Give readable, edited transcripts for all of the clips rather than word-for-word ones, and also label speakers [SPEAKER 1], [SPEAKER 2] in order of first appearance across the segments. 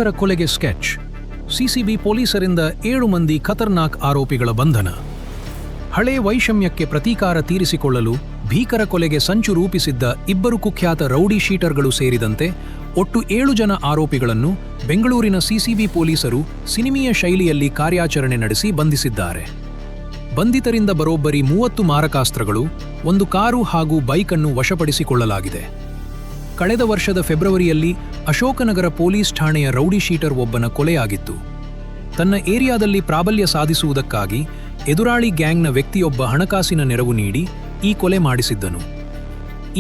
[SPEAKER 1] ಭೀಕರ ಕೊಲೆಗೆ sketch. CCB ಪೊಲೀಸರಿಂದ 7 ಮಂದಿ ಖತರ್ನಾಕ್ ಆರೋಪಿಗಳ ಬಂಧನ. ಹಳೆ ವೈಷಮ್ಯಕ್ಕೆ ಪ್ರತೀಕಾರ ತೀರಿಸಿಕೊಳ್ಳಲು ಭೀಕರ ಕೊಲೆಗೆ ಸಂಚು ರೂಪಿಸಿದ್ದ 2 ಕುಖ್ಯಾತ ರೌಡಿ ಶೀಟರ್ಗಳು ಸೇರಿದಂತೆ ಒಟ್ಟು 7 ಜನ ಆರೋಪಿಗಳನ್ನು ಬೆಂಗಳೂರಿನ ಸಿಸಿಬಿ ಪೊಲೀಸರು ಸಿನಿಮೀಯ ಶೈಲಿಯಲ್ಲಿ ಕಾರ್ಯಾಚರಣೆ ನಡೆಸಿ ಬಂಧಿಸಿದ್ದಾರೆ. ಬಂಧಿತರಿಂದ ಬರೋಬ್ಬರಿ 30 ಮಾರಕಾಸ್ತ್ರಗಳು, 1 ಕಾರು ಹಾಗೂ ಬೈಕನ್ನು ವಶಪಡಿಸಿಕೊಳ್ಳಲಾಗಿದೆ. ಕಳೆದ ವರ್ಷದ ಫೆಬ್ರವರಿಯಲ್ಲಿ ಅಶೋಕನಗರ ಪೊಲೀಸ್ ಠಾಣೆಯ ರೌಡಿ ಶೀಟರ್ ಒಬ್ಬನ ಕೊಲೆಯಾಗಿತ್ತು. ತನ್ನ ಏರಿಯಾದಲ್ಲಿ ಪ್ರಾಬಲ್ಯ ಸಾಧಿಸುವುದಕ್ಕಾಗಿ ಎದುರಾಳಿ ಗ್ಯಾಂಗ್ನ ವ್ಯಕ್ತಿಯೊಬ್ಬ ಹಣಕಾಸಿನ ನೆರವು ನೀಡಿ ಈ ಕೊಲೆ ಮಾಡಿಸಿದ್ದನು.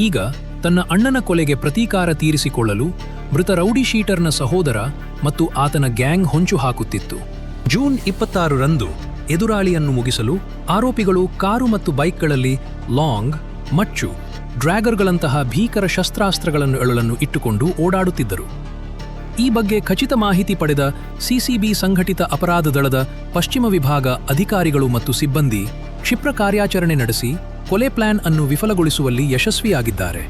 [SPEAKER 1] ಈಗ ತನ್ನ ಅಣ್ಣನ ಕೊಲೆಗೆ ಪ್ರತೀಕಾರ ತೀರಿಸಿಕೊಳ್ಳಲು ಮೃತ ರೌಡಿ ಶೀಟರ್ನ ಸಹೋದರ ಮತ್ತು ಆತನ ಗ್ಯಾಂಗ್ ಹೊಂಚು ಹಾಕುತ್ತಿತ್ತು. ಜೂನ್ 26ರಂದು ಎದುರಾಳಿಯನ್ನು ಮುಗಿಸಲು ಆರೋಪಿಗಳು ಕಾರು ಮತ್ತು ಬೈಕ್ಗಳಲ್ಲಿ ಲಾಂಗ್, ಮಚ್ಚು, ಡ್ರ್ಯಾಗರ್ಗಳಂತಹ ಭೀಕರ ಶಸ್ತ್ರಾಸ್ತ್ರಗಳನ್ನು ಇಟ್ಟುಕೊಂಡು ಓಡಾಡುತ್ತಿದ್ದರು. ಈ ಬಗ್ಗೆ ಖಚಿತ ಮಾಹಿತಿ ಪಡೆದ ಸಿಸಿಬಿ ಸಂಘಟಿತ ಅಪರಾಧ ದಳದ ಪಶ್ಚಿಮ ವಿಭಾಗ ಅಧಿಕಾರಿಗಳು ಮತ್ತು ಸಿಬ್ಬಂದಿ ಕ್ಷಿಪ್ರ ಕಾರ್ಯಾಚರಣೆ ನಡೆಸಿ ಕೊಲೆ ಪ್ಲಾನ್ ಅನ್ನು ವಿಫಲಗೊಳಿಸುವಲ್ಲಿ ಯಶಸ್ವಿಯಾಗಿದ್ದಾರೆ.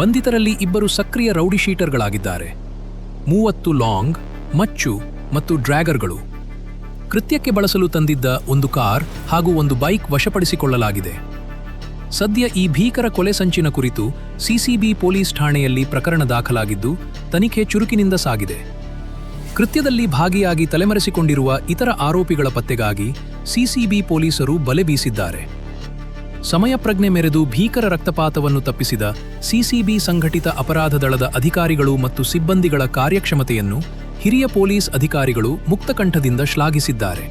[SPEAKER 1] ಬಂಧಿತರಲ್ಲಿ 2 ಸಕ್ರಿಯ ರೌಡಿ ಶೀಟರ್ಗಳಾಗಿದ್ದಾರೆ. 30 ಲಾಂಗ್, ಮಚ್ಚು ಮತ್ತು ಡ್ರ್ಯಾಗರ್ಗಳು. ಕೃತ್ಯಕ್ಕೆ ಬಳಸಲು ತಂದಿದ್ದ 1 ಕಾರ್ ಹಾಗೂ 1 ಬೈಕ್ ವಶಪಡಿಸಿಕೊಳ್ಳಲಾಗಿದೆ. ಸದ್ಯ ಈ ಭೀಕರ ಕೊಲೆ ಸಂಚಿನ ಕುರಿತು ಸಿಸಿಬಿ ಪೊಲೀಸ್ ಠಾಣೆಯಲ್ಲಿ ಪ್ರಕರಣ ದಾಖಲಾಗಿದ್ದು ತನಿಖೆ ಚುರುಕಿನಿಂದ ಸಾಗಿದೆ. ಕೃತ್ಯದಲ್ಲಿ ಭಾಗಿಯಾಗಿ ತಲೆಮರೆಸಿಕೊಂಡಿರುವ ಇತರ ಆರೋಪಿಗಳ ಪತ್ತೆಗಾಗಿ ಸಿಸಿಬಿ ಪೊಲೀಸರು ಬಲೆ ಬೀಸಿದ್ದಾರೆ. ಸಮಯ ಪ್ರಜ್ಞೆ ಮೆರೆದು ಭೀಕರ ರಕ್ತಪಾತವನ್ನು ತಪ್ಪಿಸಿದ ಸಿಸಿಬಿ ಸಂಘಟಿತ ಅಪರಾಧ ದಳದ ಅಧಿಕಾರಿಗಳು ಮತ್ತು ಸಿಬ್ಬಂದಿಗಳ ಕಾರ್ಯಕ್ಷಮತೆಯನ್ನು ಹಿರಿಯ ಪೊಲೀಸ್ ಅಧಿಕಾರಿಗಳು ಮುಕ್ತಕಂಠದಿಂದ ಶ್ಲಾಘಿಸಿದ್ದಾರೆ.